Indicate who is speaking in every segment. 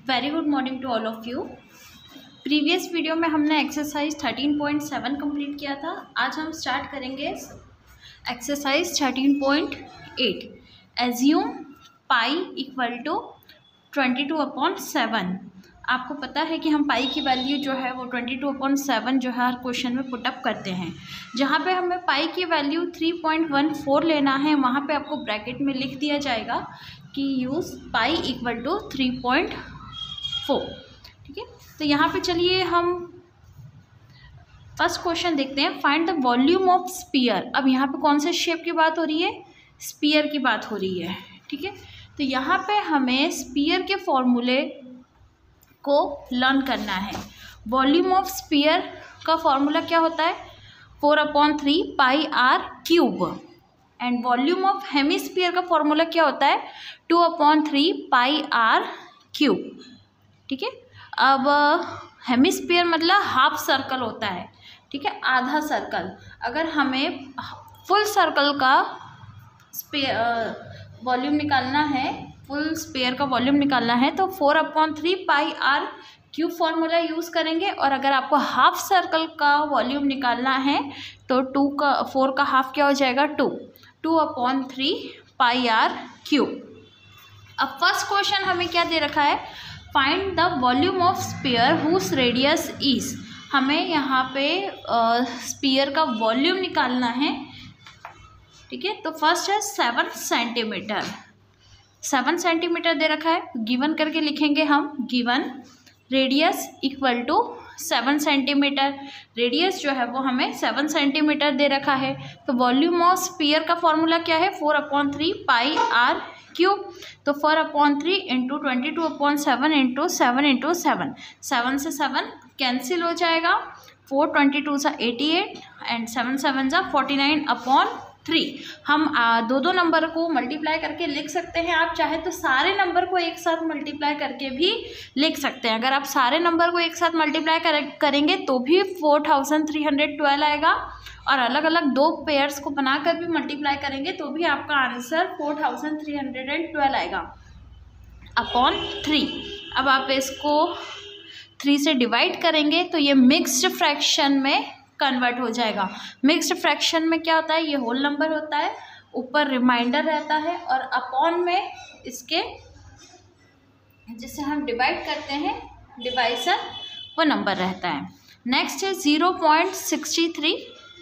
Speaker 1: Very good morning to all of you. Previous video में हमने exercise 13.7 complete किया था। आज हम स्टार्ट करेंगे exercise 13.8। Assume pi equal to 22/7। आपको पता है कि हम पाई की वैल्यू जो है वो 22/7 जो है हर क्वेश्चन में पुटअप करते हैं। जहाँ पे हमें पाई की वैल्यू 3.14 लेना है, वहाँ पे आपको ब्रैकेट में लिख दिया जाएगा कि यूज़ पाई इक्वल टू 3.4। ठीक है, तो यहाँ पे चलिए हम फर्स्ट क्वेश्चन देखते हैं। Find the volume of spear. अब यहाँ पे कौन से शेप की बात हो रही है? स्पीयर की बात हो रही है। ठीक है, तो यहाँ पे हमें स्पीयर के फॉर्मूले को लर्न करना है। वॉल्यूम ऑफ स्पीयर का फॉर्मूला क्या होता है? 4/3 pi r cube. And volume of hemisphere का फॉर्मूला क्या होता है? 2/3 पाई आर क्यूब। ठीक है, अब हेमिस्फीयर मतलब हाफ सर्कल होता है। ठीक है, आधा सर्कल। अगर हमें फुल सर्कल का वॉल्यूम निकालना है, फुल स्पेयर का वॉल्यूम निकालना है तो 4/3 pi r cube formula use करेंगे। और अगर आपको हाफ सर्कल का वॉल्यूम निकालना है तो 4 का हाफ क्या हो जाएगा? 2/3 पाई आर क्यूब। अब फर्स्ट क्वेश्चन हमें क्या दे रखा है? Find the volume of sphere whose radius is. हमें यहाँ पे स्पीयर का वॉल्यूम निकालना है। ठीक है, तो फर्स्ट है 7 सेंटीमीटर। 7 सेंटीमीटर दे रखा है, गिवन करके लिखेंगे हम। Given radius equal to 7 centimetre. Radius जो है वो हमें 7 सेंटीमीटर दे रखा है। तो वॉल्यूम ऑफ स्पीयर का फॉर्मूला क्या है? 4/3 पाई आर क्यूब। तो 4/3 इंटू 22/7 इंटू 7 इंटू 7, 7 से 7 कैंसिल हो जाएगा। 4 22 88 एंड 7 7 49/3। हम दो नंबर को मल्टीप्लाई करके लिख सकते हैं। आप चाहे तो सारे नंबर को एक साथ मल्टीप्लाई करके भी लिख सकते हैं। अगर आप सारे नंबर को एक साथ मल्टीप्लाई करेंगे तो भी 4312 आएगा, और अलग अलग दो पेयर्स को बनाकर भी मल्टीप्लाई करेंगे तो भी आपका आंसर 4312 आएगा अपॉन 3। अब आप इसको 3 से डिवाइड करेंगे तो ये मिक्स्ड फ्रैक्शन में कन्वर्ट हो जाएगा। मिक्स्ड फ्रैक्शन में क्या होता है? ये होल नंबर होता है, ऊपर रिमाइंडर रहता है, और अपॉन में इसके जिसे हम डिवाइड करते हैं डिवाइसर वो नंबर रहता है। नेक्स्ट है 0.63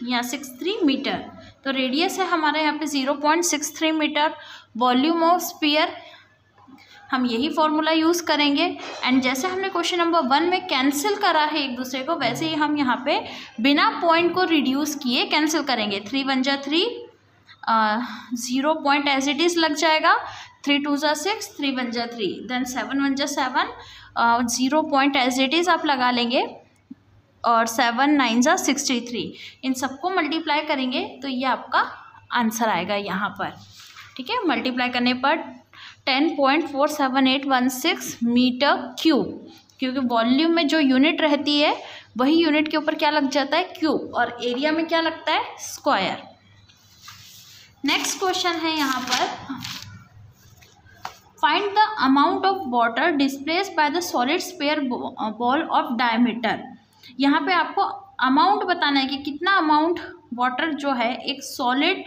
Speaker 1: या 63 मीटर। तो रेडियस है हमारे यहाँ पे 0.63 मीटर। वॉल्यूम ऑफ स्पीयर हम यही फॉर्मूला यूज़ करेंगे। एंड जैसे हमने क्वेश्चन नंबर 1 में कैंसिल करा है एक दूसरे को, वैसे ही हम यहाँ पे बिना पॉइंट को रिड्यूस किए कैंसिल करेंगे। 3 1 जा 3, 0 पॉइंट एज इट इज़ लग जाएगा। 3 2 जा 6, 3 1 जा 3, देन 7 1 जा 7, 0 पॉइंट एज इट इज़ आप लगा लेंगे, और 7 9 जा 63। इन सबको मल्टीप्लाई करेंगे तो ये आपका आंसर आएगा यहाँ पर। ठीक है, मल्टीप्लाई करने पर 10.47816 मीटर क्यूब, क्योंकि वॉल्यूम में जो यूनिट रहती है वही यूनिट के ऊपर क्या लग जाता है? क्यूब। और एरिया में क्या लगता है? स्क्वायर। नेक्स्ट क्वेश्चन है यहाँ पर, find the amount of water displaced by the solid sphere ball of diameter. यहाँ पे आपको अमाउंट बताना है कि कितना अमाउंट वाटर जो है एक सॉलिड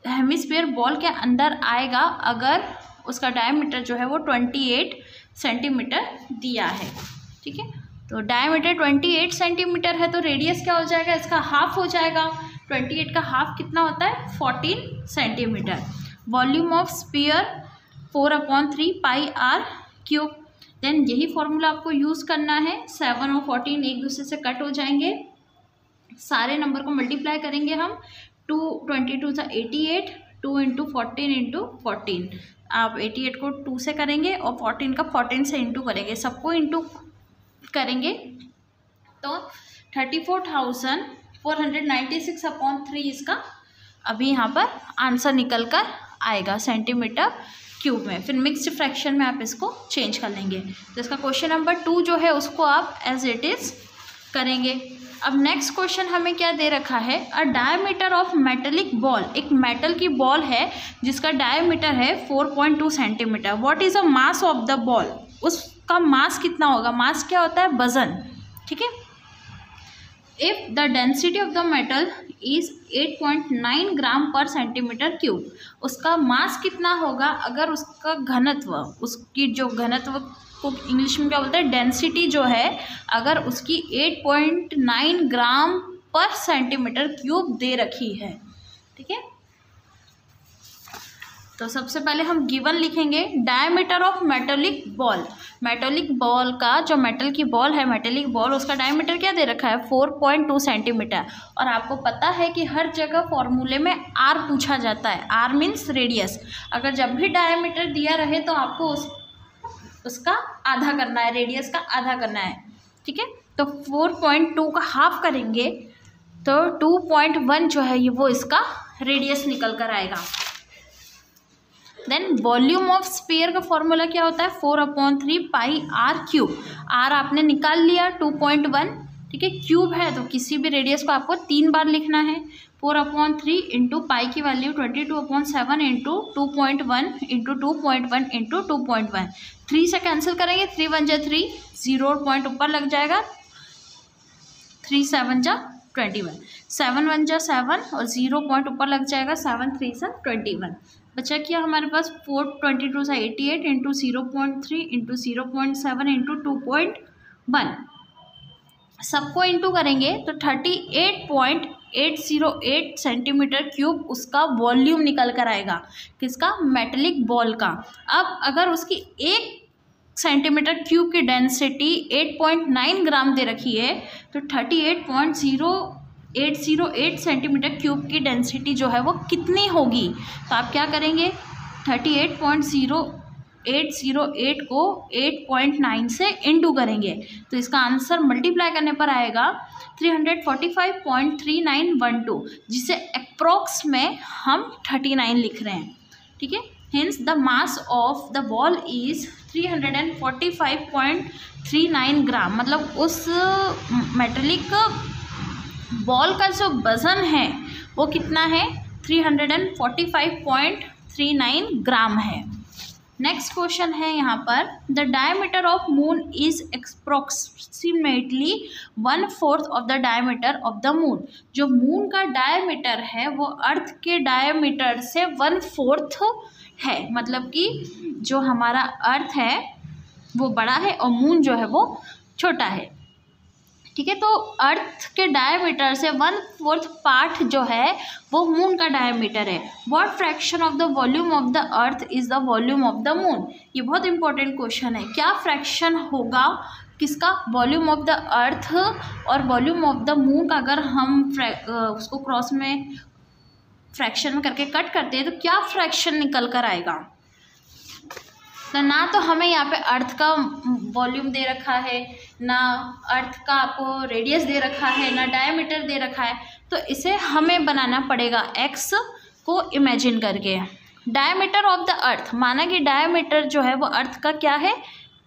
Speaker 1: हेमिस्फीयर बॉल के अंदर आएगा अगर उसका डायमीटर जो है वो 28 सेंटीमीटर दिया है। ठीक है, तो डायमीटर 28 सेंटीमीटर है तो रेडियस क्या हो जाएगा? इसका हाफ हो जाएगा। 28 का हाफ कितना होता है? 14 centimetre. Volume of sphere 4/3 pi r cube. Then यही फॉर्मूला आपको यूज़ करना है। 7 और 14 एक दूसरे से कट हो जाएंगे, सारे नंबर को मल्टीप्लाई करेंगे हम। 2 22 जा 88, 2 इंटू 14 इंटू 14। आप 88 को 2 से करेंगे और 14 का 14 से इंटू करेंगे, सबको इंटू करेंगे तो 34,496/3 इसका अभी यहाँ पर आंसर निकल कर आएगा सेंटीमीटर क्यूब में। फिर मिक्स्ड फ्रैक्शन में आप इसको चेंज कर लेंगे। तो इसका क्वेश्चन नंबर 2 जो है उसको आप एज इट इज़ करेंगे। अब नेक्स्ट क्वेश्चन हमें क्या दे रखा है? A diameter of metallic ball. एक मेटल की बॉल है जिसका डायमीटर है 4.2 centimetre. What is a mass of the ball? उसका मास कितना होगा, मास क्या होता है, वजन, ठीक है। If the density of the metal is 8.9 ग्राम पर सेंटीमीटर क्यूब, उसका मास कितना होगा अगर उसका घनत्व, उसकी जो घनत्व को इंग्लिश में क्या बोलते हैं, डेंसिटी जो है, अगर उसकी 8.9 ग्राम पर सेंटीमीटर क्यूब दे रखी है, ठीक है। तो सबसे पहले हम गिवन लिखेंगे, diameter of metallic ball, metallic ball का जो मेटल की बॉल है, मेटेलिक बॉल, उसका डायमीटर क्या दे रखा है, 4.2 सेंटीमीटर। और आपको पता है कि हर जगह फॉर्मूले में आर पूछा जाता है, आर मीन्स रेडियस। अगर जब भी डायमीटर दिया रहे तो आपको उसका आधा करना है, रेडियस का आधा करना है, ठीक है। तो 4.2 का हाफ करेंगे तो 2.1 जो है ये वो इसका रेडियस निकल कर आएगा। देन वॉल्यूम ऑफ स्फीयर का फॉर्मूला क्या होता है, 4/3 पाई आर क्यूब। आर आपने निकाल लिया 2.1, ठीक है। क्यूब है तो किसी भी रेडियस को आपको 3 बार लिखना है। 4/3 इंटू पाई की वैल्यू 22/7 इंटू 2.1 इंटू 2.1 इंटू 2.1, 3 से कैंसिल करेंगे, 3 1 जा 3, 0 पॉइंट ऊपर लग जाएगा, 3 7 जा 21, 7 1 जा 7 और 0 पॉइंट ऊपर लग जाएगा, 7 3 से 21। बचा क्या हमारे पास, 422 से 88 इंटू 0.3 इंटू 0.7 इंटू 2.1, सबको इंटू करेंगे तो 38.808 सेंटीमीटर क्यूब उसका वॉल्यूम निकल कर आएगा, किसका, मेटेलिक बॉल का। अब अगर उसकी 1 सेंटीमीटर क्यूब की डेंसिटी 8.9 ग्राम दे रखी है तो 38.0808 सेंटीमीटर क्यूब की डेंसिटी जो है वो कितनी होगी। तो आप क्या करेंगे, 38.0808 को 8.9 से इंटू करेंगे तो इसका आंसर मल्टीप्लाई करने पर आएगा 345.3912, जिसे अप्रॉक्स में हम 39 लिख रहे हैं, ठीक है। Hints the mass of the ball is 345.39 ग्राम, मतलब उस मेटेलिक बॉल का जो वज़न है वो कितना है, 345.39 ग्राम है। नेक्स्ट क्वेश्चन है यहाँ पर, the diameter of moon is approximately 1/4 of the diameter of the moon. जो मून का डायमीटर है वो अर्थ के डायमीटर से 1/4 है, मतलब कि जो हमारा अर्थ है वो बड़ा है और मून जो है वो छोटा है, ठीक है। तो अर्थ के डायमीटर से 1/4 पार्ट जो है वो मून का डायमीटर है। What fraction of the volume of the earth is the volume of the moon. ये बहुत इंपॉर्टेंट क्वेश्चन है, क्या फ्रैक्शन होगा किसका, वॉल्यूम ऑफ द अर्थ और वॉल्यूम ऑफ द मून का। अगर हम उसको क्रॉस में फ्रैक्शन में करके कट करते हैं तो क्या फ्रैक्शन निकल कर आएगा। तो ना तो हमें यहाँ पे अर्थ का वॉल्यूम दे रखा है, ना अर्थ का आपको रेडियस दे रखा है, ना डायमीटर दे रखा है, तो इसे हमें बनाना पड़ेगा एक्स को इमेजिन करके। डायमीटर ऑफ द अर्थ, माना कि डायमीटर जो है वो अर्थ का क्या है,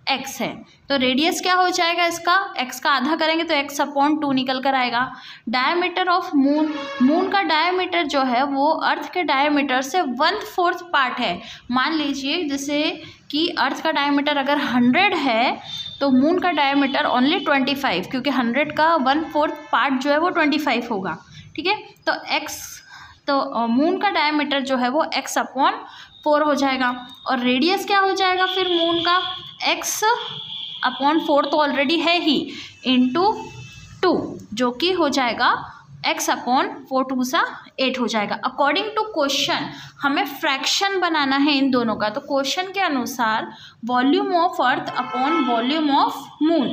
Speaker 1: एक्स है, तो रेडियस क्या हो जाएगा इसका, एक्स का आधा करेंगे तो x/2 निकल कर आएगा। डायमीटर ऑफ मून, मून का डायमीटर जो है वो अर्थ के डायमीटर से 1/4 पार्ट है। मान लीजिए जैसे कि अर्थ का डायमीटर अगर 100 है तो मून का डायमीटर ओनली 25, क्योंकि 100 का 1/4 पार्ट जो है वो 25 होगा, ठीक है। तो मून का डायमीटर जो है वो x/4 हो जाएगा और रेडियस क्या हो जाएगा फिर मून का, x/4 तो ऑलरेडी है ही, इंटू 2 जो कि हो जाएगा x/4, 2 सा 8 हो जाएगा। अकॉर्डिंग टू क्वेश्चन हमें फ्रैक्शन बनाना है इन दोनों का, तो क्वेश्चन के अनुसार volume of earth upon volume of moon,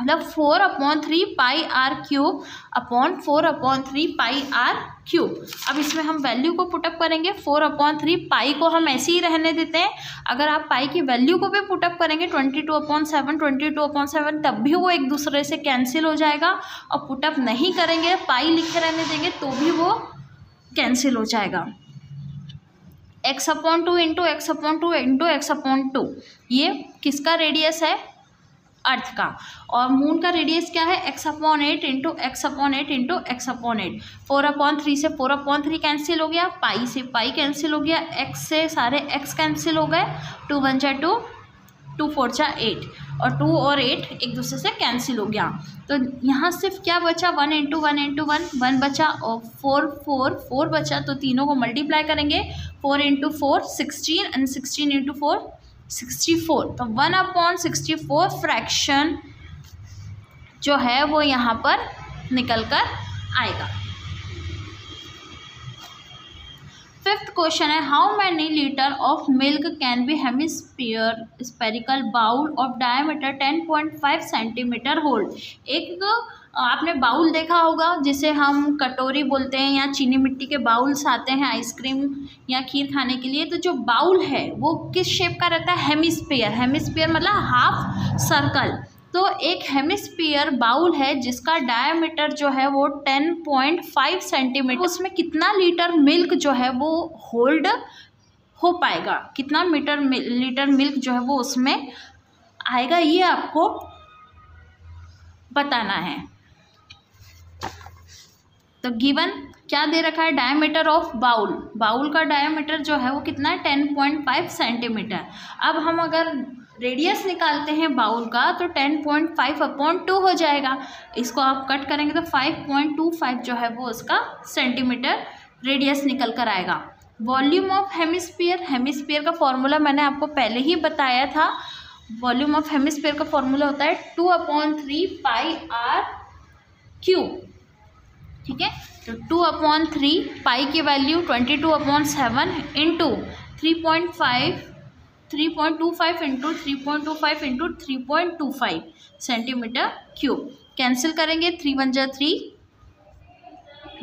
Speaker 1: मतलब 4/3 pi r cube upon 4/3 pi r cube. अब इसमें हम वैल्यू को पुटअप करेंगे, 4/3 पाई को हम ऐसे ही रहने देते हैं। अगर आप पाई की वैल्यू को भी पुटअप करेंगे 22/7 तब भी वो एक दूसरे से कैंसिल हो जाएगा, और पुटअप नहीं करेंगे पाई लिखे रहने देंगे तो भी वो कैंसिल हो जाएगा। x/2 into x/2 into x/2, ये किसका रेडियस है, अर्थ का, और मून का रेडियस क्या है, x/8 into x/8 into x/8। 4/3 से 4/3 कैंसिल हो गया, पाई से पाई कैंसिल हो गया, x से सारे x कैंसिल हो गए, 2 1 जा 2, 2 4 जा 8 और 2 और 8 एक दूसरे से कैंसिल हो गया। तो यहाँ सिर्फ क्या बचा 1 इंटू 1 इंटू 1 बचा और 4 बचा। तो तीनों को मल्टीप्लाई करेंगे 4 इंटू 4 16 एंड 16 इंटू 4 64। तो 1/64 फ्रैक्शन जो है वो यहाँ पर निकल कर आएगा। फिफ्थ क्वेश्चन है how many litres of milk can be hemisphere spherical bowl of diameter 10.5 centimetre hold. एक आपने बाउल देखा होगा जिसे हम कटोरी बोलते हैं या चीनी मिट्टी के बाउल्स आते हैं आइसक्रीम या खीर खाने के लिए। तो जो बाउल है वो किस शेप का रहता है? हेमिस्फीयर। हेमिस्फीयर मतलब हाफ सर्कल। तो एक हेमिस्फीयर बाउल है जिसका डायमीटर जो है वो 10.5 सेंटीमीटर। उसमें कितना लीटर मिल्क जो है वो होल्ड हो पाएगा, कितना लीटर मिल्क जो है वो उसमें आएगा, ये आपको बताना है। तो गिवन क्या दे रखा है? Diameter of bowl. बाउल का डायमीटर जो है वो कितना है? 10.5 सेंटीमीटर। अब हम अगर रेडियस निकालते हैं बाउल का तो 10.5/2 हो जाएगा। इसको आप कट करेंगे तो 5.25 जो है वो उसका सेंटीमीटर रेडियस निकल कर आएगा। Volume of hemisphere. हेमिस्फीयर का फॉर्मूला मैंने आपको पहले ही बताया था। वॉल्यूम ऑफ हेमिस्फीयर का फॉर्मूला होता है 2/3 पाई r क्यूब। ठीक है, तो 2/3 पाई की value 22/7 into 3.25 into 3.25 into 3.25 centimetre cube. Cancel करेंगे 3 1 जा 3,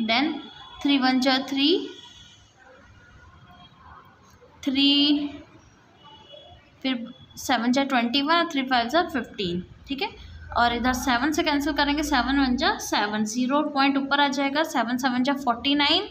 Speaker 1: देन 3 1 जा 3, 3 फिर 7 जा 21, 3 5 जा 15। ठीक है, और इधर 7 से कैंसिल करेंगे 7 1 जा 7, 0 पॉइंट ऊपर आ जाएगा। 7 7 जा 49,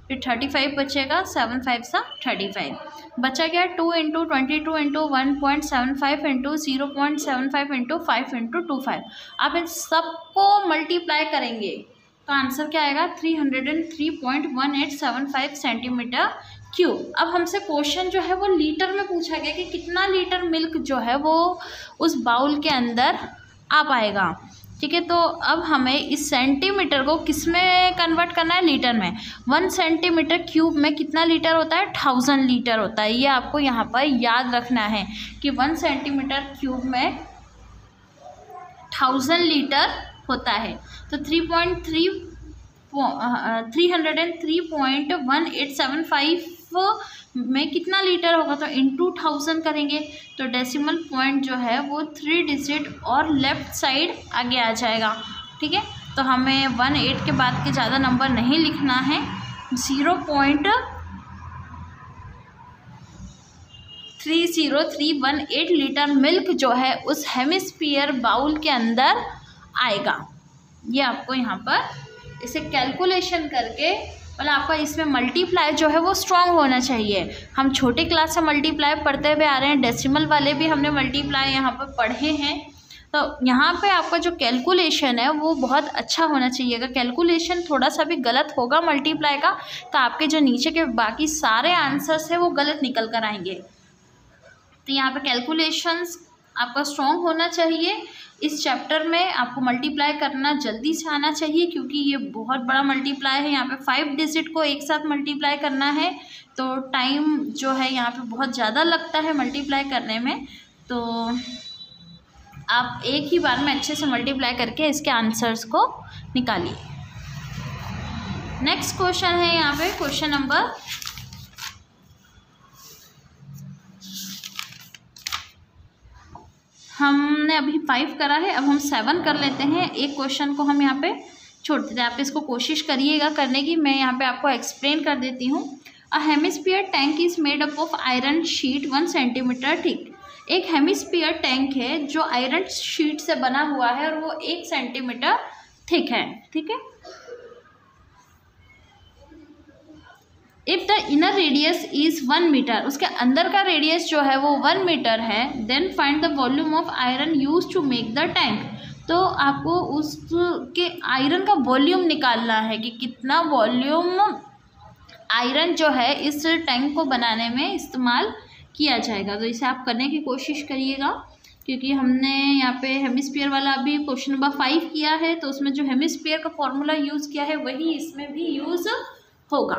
Speaker 1: फिर 35 बचेगा, 7 5 सा 35 बचा गया। 2 into 22 into 1.75 into 0.75 into 5 into 25। आप इन सबको मल्टीप्लाई करेंगे तो आंसर क्या आएगा? 303.1875 सेंटीमीटर क्यूब। अब हमसे क्वेश्चन जो है वो लीटर में पूछा गया कि कितना लीटर मिल्क जो है वो उस बाउल के अंदर आ पाएगा। ठीक है, तो अब हमें इस सेंटीमीटर को किस में कन्वर्ट करना है? लीटर में। 1 सेंटीमीटर क्यूब में कितना लीटर होता है? 1000 लीटर होता है। ये आपको यहाँ पर याद रखना है कि 1 सेंटीमीटर क्यूब में 1000 लीटर होता है। तो 303.1875 में कितना लीटर होगा? तो इंटू 1000 करेंगे तो डेसिमल पॉइंट जो है वो 3 डिजिट और लेफ्ट साइड आगे आ जाएगा। ठीक है, तो हमें 18 के बाद के ज़्यादा नंबर नहीं लिखना है। 0.30318 लीटर मिल्क जो है उस हेमिस्फीयर बाउल के अंदर आएगा। ये आपको यहाँ पर इसे कैलकुलेशन करके मतलब आपका इसमें मल्टीप्लाई जो है वो स्ट्रांग होना चाहिए। हम छोटे क्लास से मल्टीप्लाई पढ़ते हुए आ रहे हैं, डेसिमल वाले भी हमने मल्टीप्लाई यहाँ पर पढ़े हैं। तो यहाँ पे आपका जो कैलकुलेशन है वो बहुत अच्छा होना चाहिए। अगर कैलकुलेशन थोड़ा सा भी गलत होगा मल्टीप्लाई का तो आपके जो नीचे के बाकी सारे आंसर्स है वो गलत निकल कर आएंगे। तो यहाँ पे कैलकुलेशंस आपका स्ट्रॉन्ग होना चाहिए। इस चैप्टर में आपको मल्टीप्लाई करना जल्दी से आना चाहिए क्योंकि ये बहुत बड़ा मल्टीप्लाई है। यहाँ पे 5 डिजिट को एक साथ मल्टीप्लाई करना है तो टाइम जो है यहाँ पे बहुत ज़्यादा लगता है मल्टीप्लाई करने में। तो आप एक ही बार में अच्छे से मल्टीप्लाई करके इसके आंसर्स को निकालिए। नेक्स्ट क्वेश्चन है यहाँ पे क्वेश्चन नंबर हमने अभी 5 करा है, अब हम 7 कर लेते हैं। एक क्वेश्चन को हम यहाँ पे छोड़ देते हैं। आप इसको कोशिश करिएगा करने की। मैं यहाँ पे आपको एक्सप्लेन कर देती हूँ। अ hemisphere tank is made up of iron sheet 1 centimetre thick. एक हेमिस्फीयर टैंक है जो आयरन शीट से बना हुआ है और वो 1 सेंटीमीटर थिक है। ठीक है, if the inner radius is 1 metre, उसके अंदर का रेडियस जो है वो 1 मीटर है, then find the volume of iron use to make the tank. तो आपको उसके आयरन का वॉल्यूम निकालना है कि कितना वॉल्यूम आयरन जो है इस टैंक को बनाने में इस्तेमाल किया जाएगा। तो इसे आप करने की कोशिश करिएगा। क्योंकि हमने यहाँ पे हेमिस्फीयर वाला अभी क्वेश्चन नंबर 5 किया है, तो उसमें जो हेमिस्फीयर का फॉर्मूला यूज़ किया है वही इसमें भी यूज़ होगा।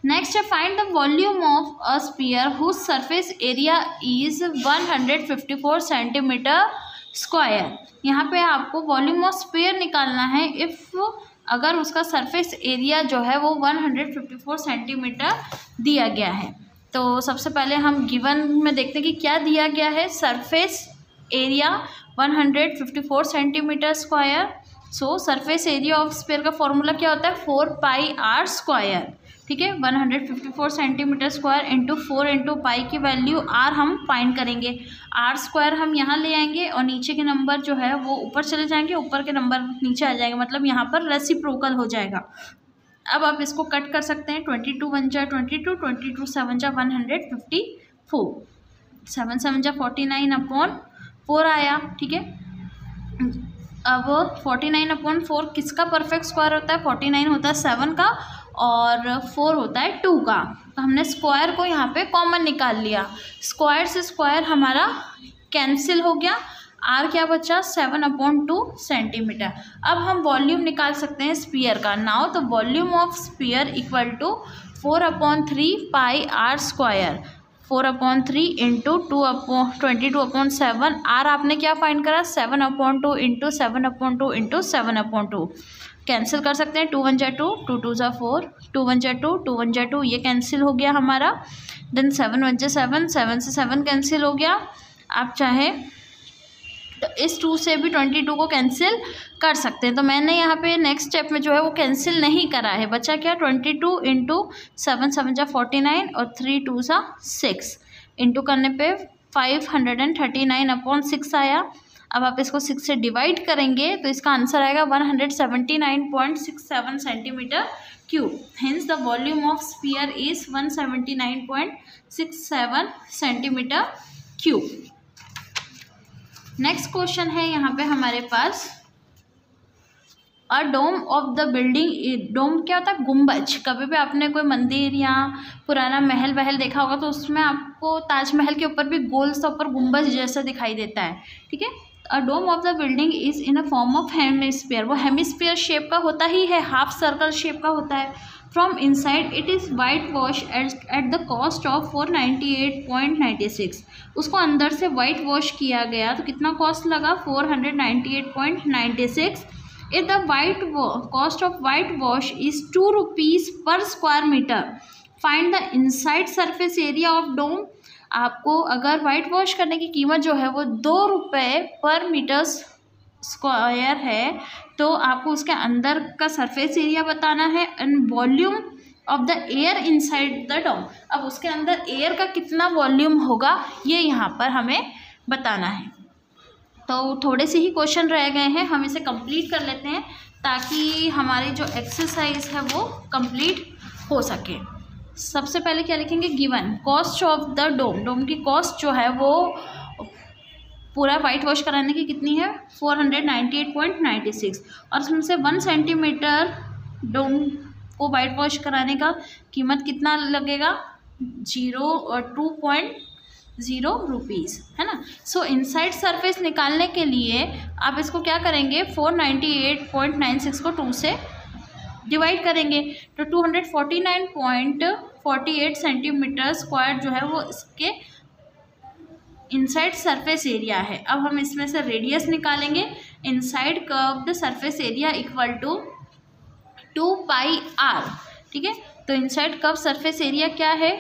Speaker 1: नेक्स्ट है find the volume of a sphere whose surface area is 154 centimetre square. यहाँ पे आपको वॉल्यूम ऑफ स्फीयर निकालना है इफ़ अगर उसका सरफेस एरिया जो है वो 154 सेंटीमीटर दिया गया है। तो सबसे पहले हम गिवन में देखते हैं कि क्या दिया गया है। Surface area 154 centimetre square. So surface area of sphere का फॉर्मूला क्या होता है, 4πr स्क्वायर। ठीक है, 154 centimetre square into 4 into pi की वैल्यू r हम फाइंड करेंगे। r स्क्वायर हम यहाँ ले आएंगे और नीचे के नंबर जो है वो ऊपर चले जाएंगे, ऊपर के नंबर नीचे आ जाएंगे, मतलब यहाँ पर रेसिप्रोकल हो जाएगा। अब आप इसको कट कर सकते हैं। 22 1 जा 22, 22 7 जा 154, 7 7 जा 49/4 आया। ठीक है, अब 49/4 किसका परफेक्ट स्क्वायर होता है, 49 होता है 7 का और 4 होता है 2 का। तो हमने स्क्वायर को यहाँ पे कॉमन निकाल लिया, स्क्वायर से स्क्वायर हमारा कैंसिल हो गया, आर क्या बचा 7/2 सेंटीमीटर। अब हम वॉल्यूम निकाल सकते हैं स्फीयर का। नाउ तो volume of sphere equal to 4/3πr square, 4/3 into 22/7। R आपने क्या फाइंड करा, 7/2 इंटू 7/2 इंटू 7/2। कैंसिल कर सकते हैं, 2 1 जा 2, 2 2 जा 4, 2 1 जा 2, 2 1 जा 2, ये कैंसिल हो गया हमारा। देन 7 1 जा 7, 7 से 7 कैंसिल हो गया। आप चाहे तो इस 2 से भी 22 को कैंसिल कर सकते हैं। तो मैंने यहाँ पे नेक्स्ट स्टेप में जो है वो कैंसिल नहीं करा है, बचा क्या 22 इंटू 7 7 जा 49 और 3 2 जा 6 इंटू करने पे 539/6 आया। अब आप इसको 6 से डिवाइड करेंगे तो इसका आंसर आएगा 179.67 centimetre cube. Hence the volume of sphere is 179.67 centimetre cube. Next question है यहाँ पे हमारे पास, अ डोम ऑफ द बिल्डिंग। डोम क्या होता है, गुम्बज। कभी भी आपने कोई मंदिर या पुराना महल वहल देखा होगा तो उसमें आपको ताजमहल के ऊपर भी गोल सा ऊपर गुम्बज जैसा दिखाई देता है। ठीक है, a dome of the building is in a form of hemisphere. वो हेमिस्फीयर शेप का होता ही है, हाफ सर्कल शेप का होता है। From inside it is white wash at the cost of 498.96। उसको अंदर से वाइट वॉश किया गया तो कितना कॉस्ट लगा, 498.96। If the cost of white wash is 2 rupees per square metre, find the inside surface area of dome. आपको अगर वाइट वॉश करने की कीमत जो है वो 2 रुपये पर मीटर स्क्वायर है, तो आपको उसके अंदर का सरफेस एरिया बताना है and volume of the air inside the dome. अब उसके अंदर एयर का कितना वॉल्यूम होगा ये यहाँ पर हमें बताना है। तो थोड़े से ही क्वेश्चन रह गए हैं, हम इसे कंप्लीट कर लेते हैं ताकि हमारी जो एक्सरसाइज है वो कंप्लीट हो सके। सबसे पहले क्या लिखेंगे, given cost of the dome. Dome की कॉस्ट जो है वो पूरा वाइट वॉश कराने की कितनी है, 498.96, और उसमें से 1 सेंटीमीटर डोम को वाइट वॉश कराने का कीमत कितना लगेगा, 2.0 रुपीज़, है ना। सो इनसाइड सरफेस निकालने के लिए आप इसको क्या करेंगे, 498.96 को 2 से डिवाइड करेंगे तो 249.48 सेंटीमीटर स्क्वायर जो है वो इसके इनसाइड सरफेस एरिया है। अब हम इसमें से रेडियस निकालेंगे। Inside curve the surface area equal to 2πr। ठीक है, तो इनसाइड कर्व सरफेस एरिया क्या है,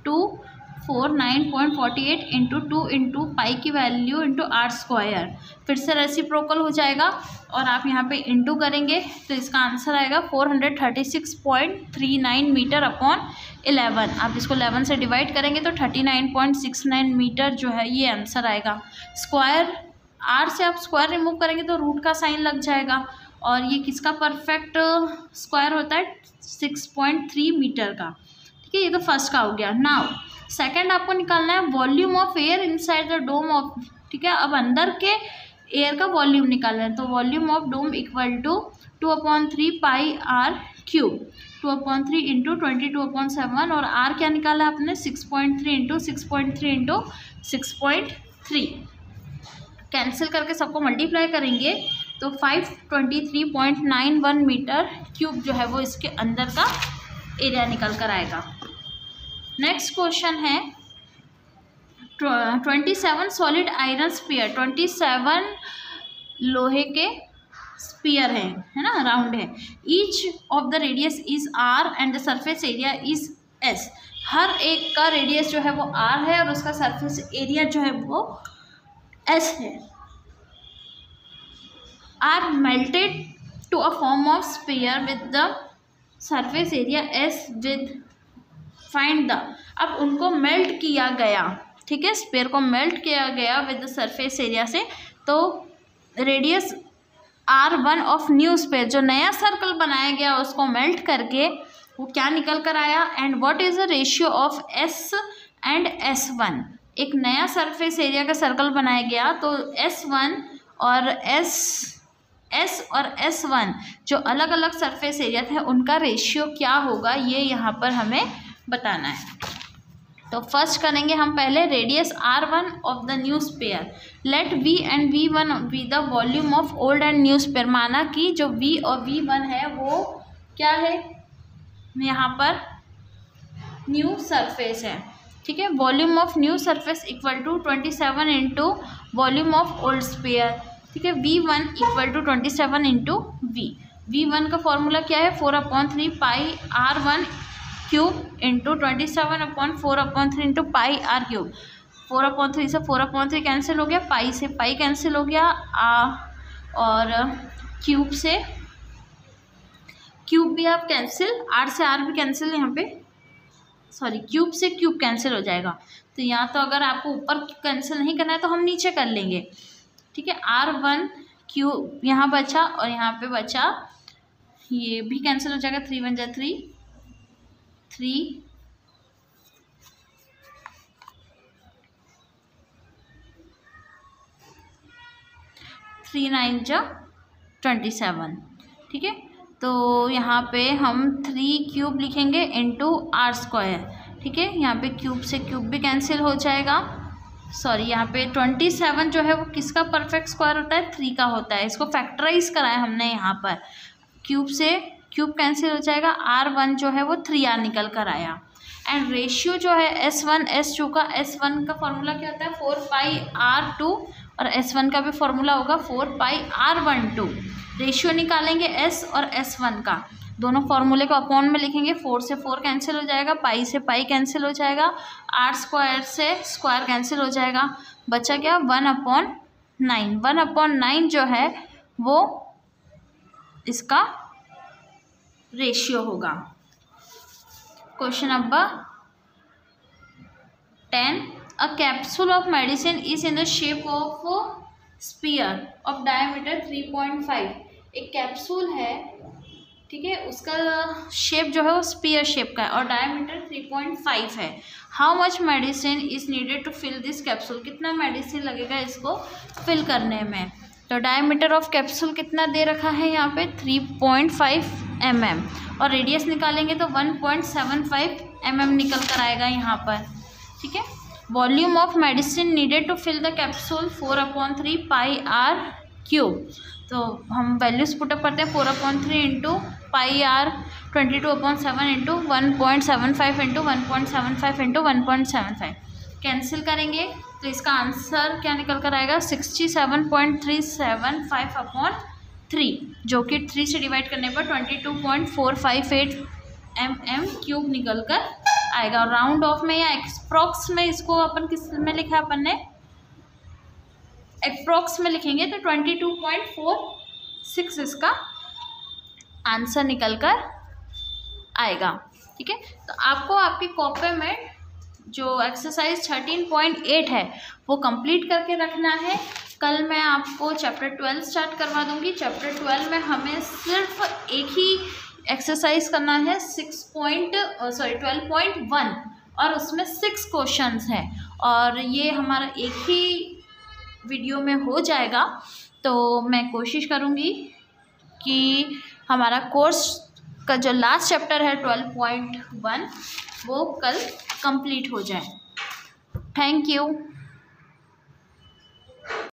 Speaker 1: 249.48 इंटू 2 इंटू पाई की वैल्यू इंटू आर स्क्वायर, फिर से रेसिप्रोकल हो जाएगा और आप यहाँ पे इंटू करेंगे तो इसका आंसर आएगा 436.39 मीटर अपॉन 11। आप इसको 11 से डिवाइड करेंगे तो 39.69 मीटर जो है ये आंसर आएगा। स्क्वायर आर से आप स्क्वायर रिमूव करेंगे तो रूट का साइन लग जाएगा और ये किसका परफेक्ट स्क्वायर होता है, 6.3 मीटर का। ठीक है, ये तो फर्स्ट का हो गया। नाउ सेकंड आपको निकालना है volume of air inside the dome of. ठीक है, अब अंदर के एयर का वॉल्यूम निकालना है तो volume of dome equal to 2/3πr cube, 2/3 into 22/7 और आर क्या निकाला आपने, 6.3 इंटू 6.3 इंटू 6.3 3, कैंसिल करके सबको मल्टीप्लाई करेंगे तो 523.91 मीटर क्यूब जो है वो इसके अंदर का एरिया निकल कर आएगा। नेक्स्ट क्वेश्चन है 27 सॉलिड आयरन स्पीयर, 27 लोहे के स्पीयर है ना, राउंड है। Each of the radius is r and the surface area is s। हर एक का रेडियस जो है वो r है और उसका सरफेस एरिया जो है वो s है। Are melted to a form of sphere with the surface area s with find the. अब उनको मेल्ट किया गया, ठीक है, स्पीयर को मेल्ट किया गया विद द सरफेस एरिया से, तो radius r1 of new spear, जो नया सर्कल बनाया गया उसको मेल्ट करके वो क्या निकल कर आया। And what is the ratio of s and s1। एक नया सरफेस एरिया का सर्कल बनाया गया तो s1 और s और s1 जो अलग अलग सरफेस एरिया थे उनका रेशियो क्या होगा, ये यहाँ पर हमें बताना है। तो फर्स्ट करेंगे हम पहले radius r1 of the new sphere. Let v and v1 be the volume of old and new sphere. माना कि जो v और v1 है वो क्या है, यहाँ पर न्यू सरफेस है, ठीक है। Volume of new surface equal to 27 into volume of old sphere, ठीक है। v1 equal to 27 into v1 का फॉर्मूला क्या है 4/3 पाई r1 cube into 27/4/3 into pi r cube. 4/3 से 4/3 कैंसिल हो गया, पाई से पाई कैंसिल हो गया, और क्यूब से क्यूब भी आप कैंसिल, r से r भी कैंसिल, यहाँ पे सॉरी क्यूब से क्यूब कैंसिल हो जाएगा। तो यहाँ तो अगर आपको ऊपर कैंसिल नहीं करना है तो हम नीचे कर लेंगे, ठीक है। r1 क्यूब यहाँ बचा और यहाँ पे बचा, ये भी कैंसिल हो जाएगा, 3 1 जा 3 3 9 जा 27, ठीक है। तो यहाँ पे हम 3 क्यूब लिखेंगे इंटू r², ठीक है। यहाँ पे क्यूब से क्यूब भी कैंसिल हो जाएगा, सॉरी यहाँ पे 27 जो है वो किसका परफेक्ट स्क्वायर होता है, 3 का होता है। इसको फैक्टराइज कराया हमने, यहाँ पर क्यूब से क्यूब कैंसिल हो जाएगा, r1 जो है वो 3r निकल कर आया। एंड रेशियो जो है s1 s2 का, s1 का फॉर्मूला क्या होता है 4πr2 और s1 का भी फॉर्मूला होगा 4πr12। रेशियो निकालेंगे s और s1 का, दोनों फॉर्मूले को अपॉन में लिखेंगे, 4 से 4 कैंसिल हो जाएगा, पाई से पाई कैंसिल हो जाएगा, r² से स्क्वायर कैंसिल हो जाएगा, बचा क्या 1/9। 1/9 जो है वो इसका रेशियो होगा। Question number 10, a capsule of medicine is in the shape of sphere of diameter 3.5। एक कैप्सूल है, ठीक है, उसका शेप जो है वो स्पीयर शेप का है और डायमीटर 3.5 है। How much medicine is needed to fill this capsule. कितना मेडिसिन लगेगा इसको फिल करने में। तो डायमीटर ऑफ कैप्सूल कितना दे रखा है यहाँ पे 3.5 mm और रेडियस निकालेंगे तो 1.75 mm निकल कर आएगा यहाँ पर, ठीक है। Volume of medicine needed to fill the capsule 4/3 pi r cube. तो हम वैल्यूज पुटअप करते हैं 4/3 into pi r 22/7 into 1.75 into 1.75 into 1.75 cancel करेंगे तो इसका आंसर क्या निकल कर आएगा 67.375/3, जो कि 3 से डिवाइड करने पर 22.458 mm क्यूब निकल कर आएगा। और राउंड ऑफ में या एक्सप्रॉक्स में इसको अपन किस में लिखा है, अपन ने एक्सप्रॉक्स में लिखेंगे तो 22.46 इसका आंसर निकल कर आएगा, ठीक है। तो आपको आपकी कॉपी में जो एक्सरसाइज 13.8 है वो कंप्लीट करके रखना है। कल मैं आपको चैप्टर 12 स्टार्ट करवा दूंगी। चैप्टर 12 में हमें सिर्फ एक ही एक्सरसाइज करना है 12.1 और उसमें 6 क्वेश्चंस हैं और ये हमारा एक ही वीडियो में हो जाएगा। तो मैं कोशिश करूँगी कि हमारा कोर्स का जो लास्ट चैप्टर है 12.1 वो कल कंप्लीट हो जाए। Thank you.